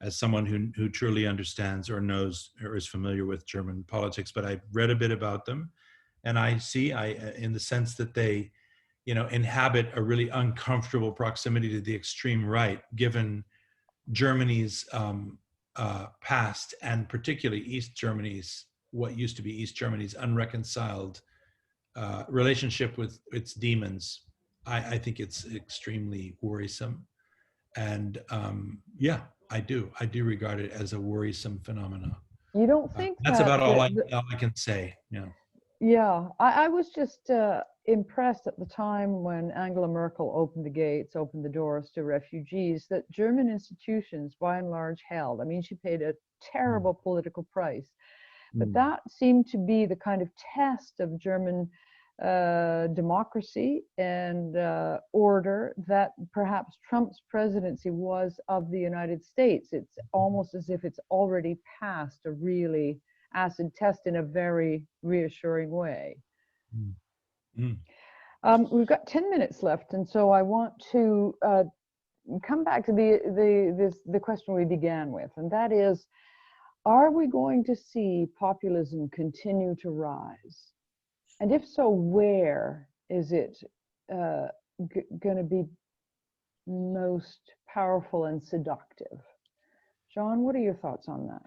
someone who truly understands or knows or is familiar with German politics. But I read a bit about them, and I see in the sense that they, inhabit a really uncomfortable proximity to the extreme right, given Germany's past, and particularly what used to be East Germany's unreconciled relationship with its demons. I think it's extremely worrisome, and I do regard it as a worrisome phenomenon. You don't think that's about all I can say. Yeah, I was just impressed at the time when Angela Merkel opened the doors to refugees, that German institutions by and large held. I mean, she paid a terrible political price, but that seemed to be the kind of test of German democracy and order that perhaps Trump's presidency was of the United States. It's almost as if it's already passed a really acid test in a very reassuring way. We've got 10 minutes left, and so I want to come back to the question we began with, and that is, are we going to see populism continue to rise? And if so, where is it going to be most powerful and seductive? John, what are your thoughts on that?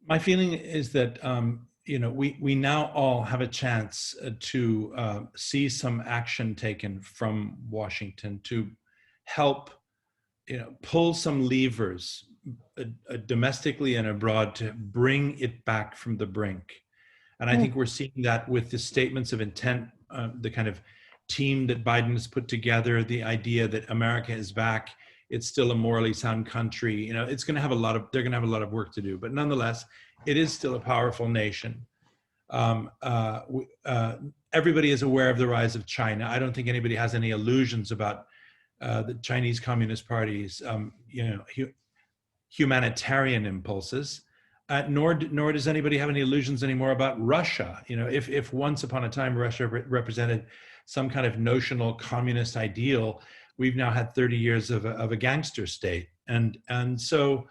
My feeling is that we now all have a chance to see some action taken from Washington to help pull some levers domestically and abroad to bring it back from the brink. And I think we're seeing that with the statements of intent, the kind of team that Biden has put together, the idea that America is back. It's still a morally sound country. It's going to have they're going to have a lot of work to do, but nonetheless, it is still a powerful nation. Everybody is aware of the rise of China. I don't think anybody has any illusions about the Chinese Communist Party's, humanitarian impulses. Nor does anybody have any illusions anymore about Russia. If once upon a time Russia represented some kind of notional communist ideal, we've now had 30 years of a gangster state, and so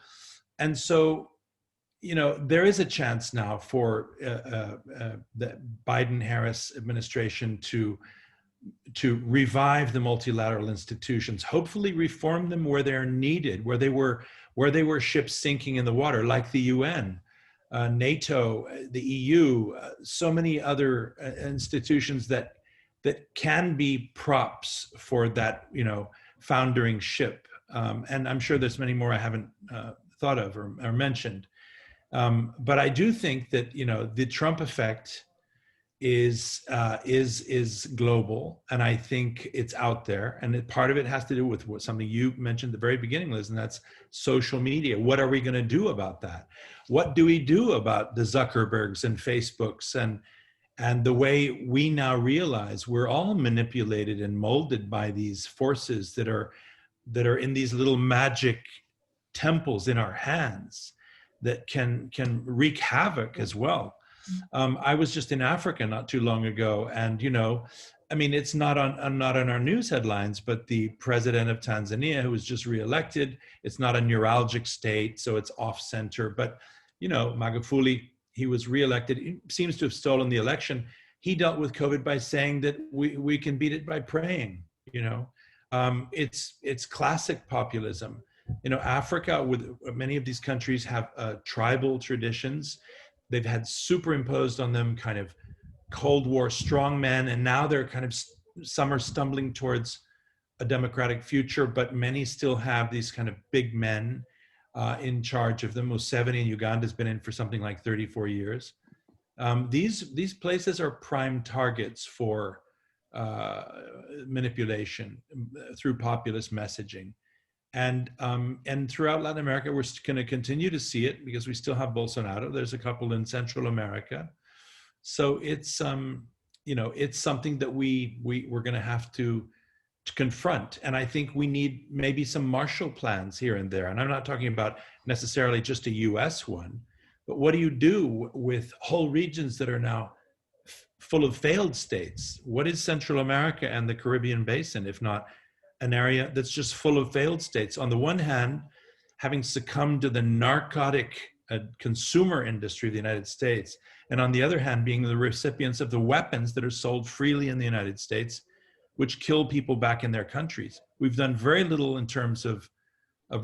there is a chance now for the Biden-Harris administration to revive the multilateral institutions, hopefully reform them where they're needed, where they were ships sinking in the water, like the UN, NATO, the EU, so many other institutions that can be props for that, foundering ship. And I'm sure there's many more I haven't thought of or mentioned. But I do think that, the Trump effect is global, and I think it's out there, and part of it has to do with something you mentioned at the very beginning, Liz, and that's social media. What are we going to do about that? What do we do about the Zuckerbergs and Facebooks and the way we now realize we're all manipulated and molded by these forces that are in these little magic temples in our hands that can wreak havoc as well. I was just in Africa not too long ago, and it's not on our news headlines, but the president of Tanzania, who was just reelected, it's not a neuralgic state, so it's off center. But Magufuli, he was reelected. He seems to have stolen the election. He dealt with COVID by saying that we can beat it by praying. It's classic populism. Africa, with many of these countries, have tribal traditions. They've had superimposed on them kind of Cold War strongmen, and now they're some are stumbling towards a democratic future, but many still have these kind of big men in charge of them. Museveni in Uganda has been in for something like 34 years. These places are prime targets for manipulation through populist messaging. And throughout Latin America, we're going to continue to see it because we still have Bolsonaro. There's a couple in Central America. So it's it's something that we're going to have to confront. And I think we need maybe some Marshall plans here and there. And I'm not talking about necessarily just a US one, but what do you do with whole regions that are now full of failed states? What is Central America and the Caribbean basin, if not an area that's just full of failed states? On the one hand, having succumbed to the narcotic consumer industry of the United States, and on the other hand, being the recipients of the weapons that are sold freely in the United States, which kill people back in their countries. We've done very little in terms of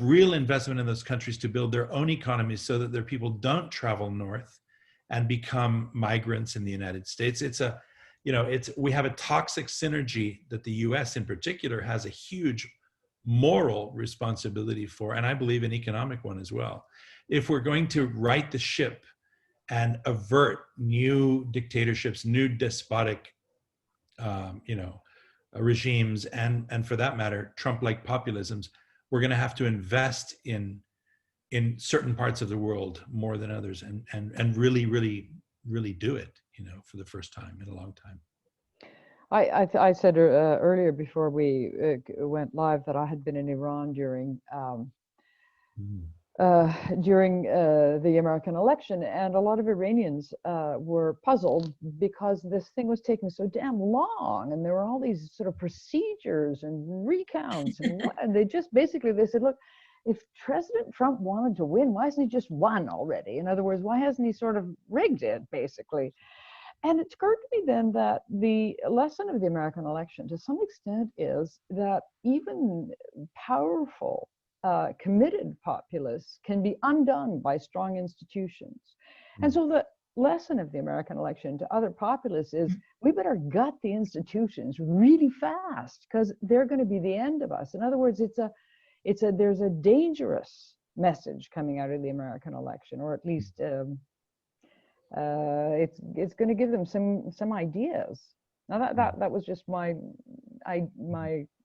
real investment in those countries to build their own economies so that their people don't travel north and become migrants in the United States. We have a toxic synergy that the US in particular has a huge moral responsibility for, and I believe an economic one as well. If we're going to right the ship and avert new dictatorships, new despotic, regimes, and for that matter, Trump-like populisms, we're going to have to invest in certain parts of the world more than others, and really, really, really do it, for the first time in a long time. I said earlier before we went live that I had been in Iran during the American election, and a lot of Iranians were puzzled because this thing was taking so damn long, and there were all these sort of procedures and recounts, and they said, look, if President Trump wanted to win, why hasn't he just won already? In other words, why hasn't he sort of rigged it, basically? And it occurred to me then that the lesson of the American election, to some extent, is that even powerful, committed populists can be undone by strong institutions. And so the lesson of the American election to other populists is we better gut the institutions really fast because they're going to be the end of us. In other words, there's a dangerous message coming out of the American election, or at least it's going to give them some ideas. Now that was just my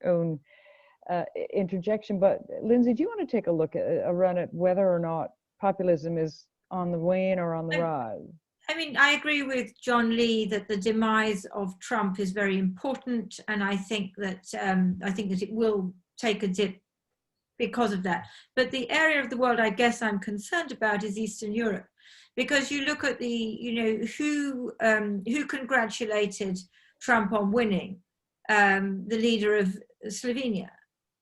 own interjection. But Lindsey, do you want to take a look at run at whether or not populism is on the wane or on the rise? I mean, I agree with John Lee that the demise of Trump is very important, and I think that it will take a dip because of that. But the area of the world I guess I'm concerned about is Eastern Europe, because you look at who congratulated Trump on winning, the leader of Slovenia,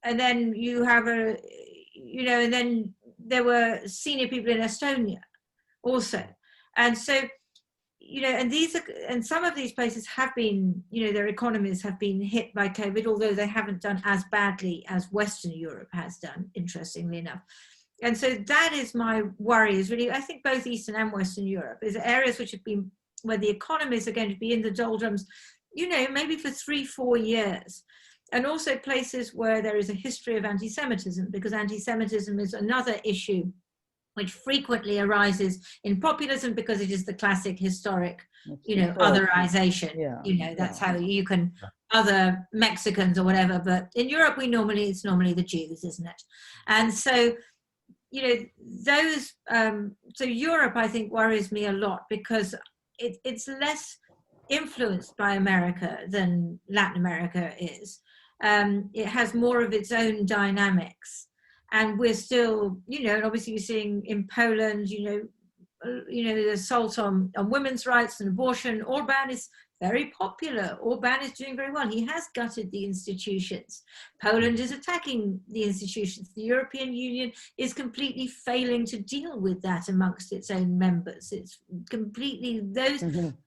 and then you have and then there were senior people in Estonia also, and so and some of these places have been, their economies have been hit by COVID, although they haven't done as badly as Western Europe has done, interestingly enough. And so that is my worry, is really, I think both Eastern and Western Europe is areas which have been, where the economies are going to be in the doldrums, maybe for 3-4 years. And also places where there is a history of anti-Semitism, because anti-Semitism is another issue which frequently arises in populism because it is the classic historic, That's otherization. Yeah, That's yeah. how you can other Mexicans or whatever. But in Europe, it's normally the Jews, isn't it? And so, those, so Europe, I think, worries me a lot because it's less influenced by America than Latin America is. It has more of its own dynamics. And we're still, and obviously you're seeing in Poland, the assault on women's rights and abortion. Orban is very popular. Orban is doing very well. He has gutted the institutions. Poland is attacking the institutions. The European Union is completely failing to deal with that amongst its own members. It's completely,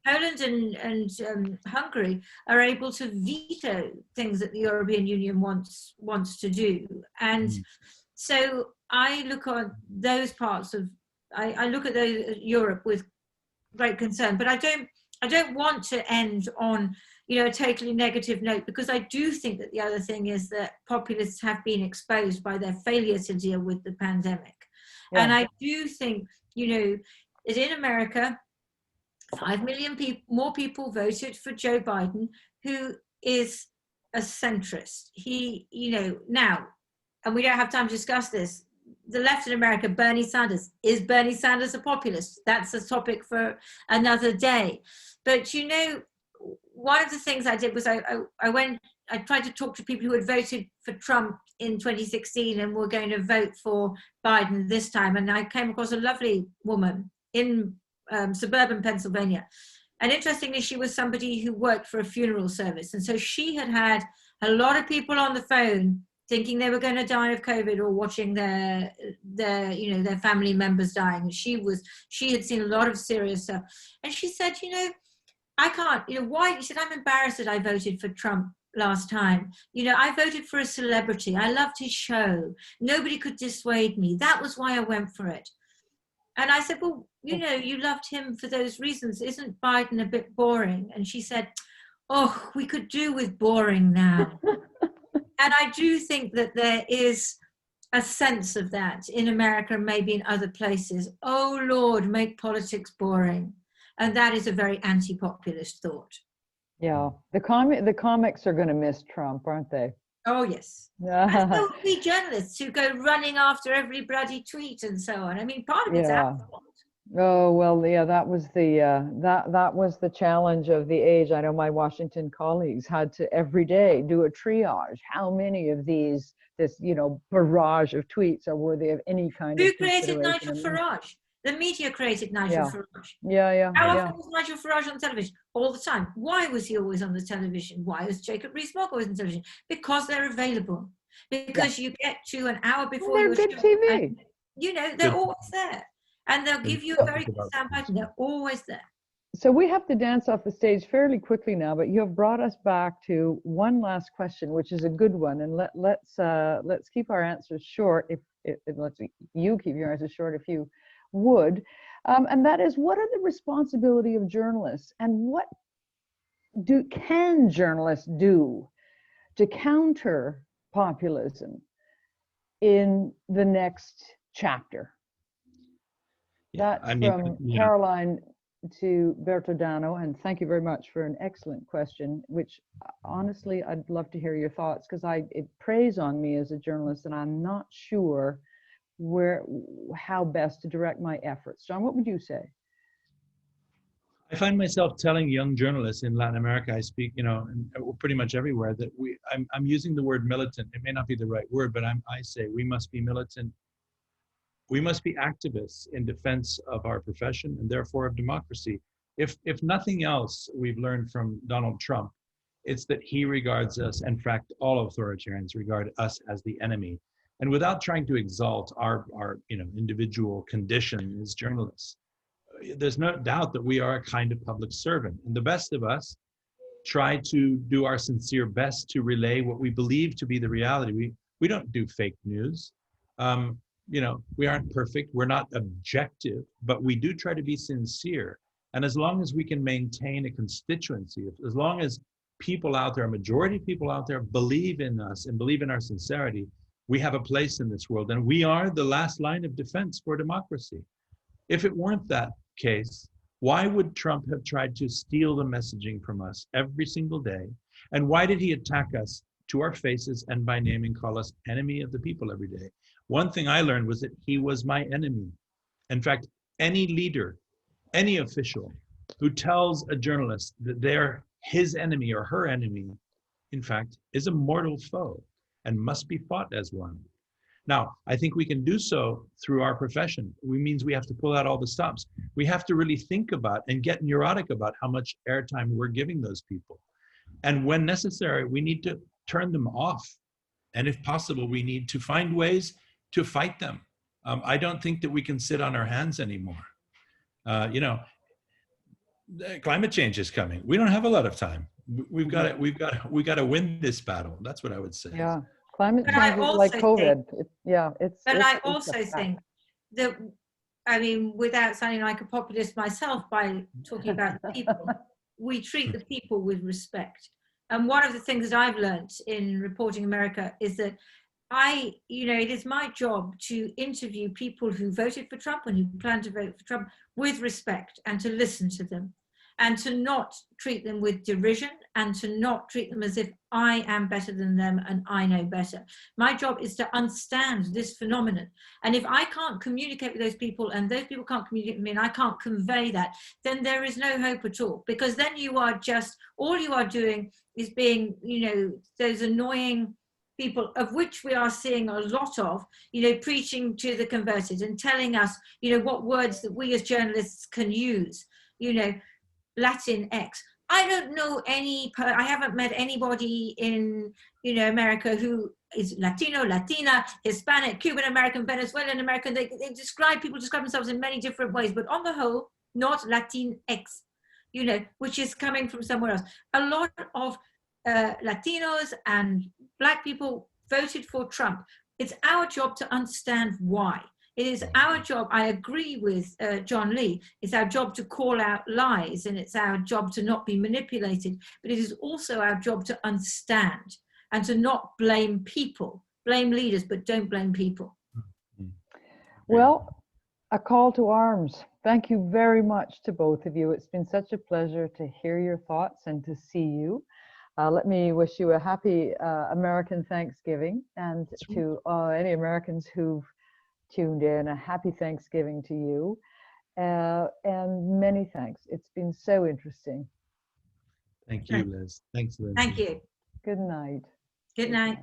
Poland and Hungary are able to veto things that the European Union wants to do. And so I look at those parts of, I look at Europe with great concern, but I don't want to end on a totally negative note, because I do think that the other thing is that populists have been exposed by their failure to deal with the pandemic. Yeah. And I do think that in America, 5 million more people voted for Joe Biden, who is a centrist. He, now, and we don't have time to discuss this, the left in America, Bernie Sanders. Is Bernie Sanders a populist? That's a topic for another day. But one of the things I did was I tried to talk to people who had voted for Trump in 2016 and were going to vote for Biden this time. And I came across a lovely woman in suburban Pennsylvania. And interestingly, she was somebody who worked for a funeral service. And so she had a lot of people on the phone thinking they were going to die of COVID or watching their family members dying. She had seen a lot of serious stuff. And she said, I can't, why? She said, I'm embarrassed that I voted for Trump last time. I voted for a celebrity. I loved his show. Nobody could dissuade me. That was why I went for it. And I said, well, you loved him for those reasons. Isn't Biden a bit boring? And she said, oh, we could do with boring now. And I do think that there is a sense of that in America and maybe in other places. Oh, Lord, make politics boring. And that is a very anti-populist thought. Yeah, the comics are going to miss Trump, aren't they? Oh, yes. And so will be journalists who go running after every bloody tweet and so on. I mean, part of it's our fault. Oh, well, yeah, that was the challenge of the age. I know my Washington colleagues had to every day do a triage. How many of this barrage of tweets are worthy of any kind of consideration? Who created Nigel Farage? The media created Nigel Farage. Yeah. How often was Nigel Farage on television? All the time. Why was he always on the television? Why was Jacob Rees-Mogg always on television? Because they're available. Because you get to an hour before they're good TV. And, they're always there. And they'll give you a very good soundbite, and they're always there. So we have to dance off the stage fairly quickly now, but you have brought us back to one last question, which is a good one, and let's keep our answers short. If you keep your answers short, if you would, and that is, what are the responsibility of journalists, and what can journalists do to counter populism in the next chapter? That's from Caroline to Bertodano, and thank you very much for an excellent question, which honestly I'd love to hear your thoughts, because it preys on me as a journalist, and I'm not sure how best to direct my efforts. John, what would you say? I find myself telling young journalists in Latin America, I speak, and pretty much everywhere, that I'm using the word militant. It may not be the right word, but I say we must be militant. We must be activists in defense of our profession and therefore of democracy. If nothing else we've learned from Donald Trump, it's that he regards us, in fact, all authoritarians regard us as the enemy. And without trying to exalt our individual condition as journalists, there's no doubt that we are a kind of public servant. And the best of us try to do our sincere best to relay what we believe to be the reality. We don't do fake news. We aren't perfect. We're not objective, but we do try to be sincere. And as long as we can maintain a constituency, as long as people out there, a majority of people out there, believe in us and believe in our sincerity, we have a place in this world, and we are the last line of defense for democracy. If it weren't that case, why would Trump have tried to steal the messaging from us every single day? And why did he attack us to our faces and by name and call us enemy of the people every day? One thing I learned was that he was my enemy. In fact, any leader, any official who tells a journalist that they're his enemy or her enemy, in fact, is a mortal foe and must be fought as one. Now, I think we can do so through our profession. It means we have to pull out all the stops. We have to really think about and get neurotic about how much airtime we're giving those people. And when necessary, we need to turn them off. And if possible, we need to find ways to fight them. I don't think that we can sit on our hands anymore. Climate change is coming. We don't have a lot of time. We've got to win this battle. That's what I would say. Yeah, climate But change I is like also COVID. think- But I also think that, I mean, without sounding like a populist myself by talking about the people, we treat the people with respect. And one of the things that I've learned in reporting America is that it is my job to interview people who voted for Trump and who plan to vote for Trump with respect, and to listen to them, and to not treat them with derision, and to not treat them as if I am better than them and I know better. My job is to understand this phenomenon. And if I can't communicate with those people and those people can't communicate with me and I can't convey that, then there is no hope at all. Because then all you are doing is being, those annoying people, of which we are seeing a lot of, preaching to the converted and telling us, what words that we as journalists can use, Latin X. I don't know I haven't met anybody in, America who is Latino, Latina, Hispanic, Cuban American, Venezuelan American. People describe themselves in many different ways, but on the whole, not Latin X, which is coming from somewhere else. A lot of Latinos and Black people voted for Trump. It's our job to understand why. It is our job, I agree with John Lee, it's our job to call out lies, and it's our job to not be manipulated, but it is also our job to understand and to not blame people. Blame leaders, but don't blame people. Well, a call to arms. Thank you very much to both of you. It's been such a pleasure to hear your thoughts and to see you. Let me wish you a happy American Thanksgiving, and to any Americans who've tuned in, a happy Thanksgiving to you, and many thanks. It's been so interesting. Thank you, Liz. Thanks, Liz. Thank you. Good night. Good night.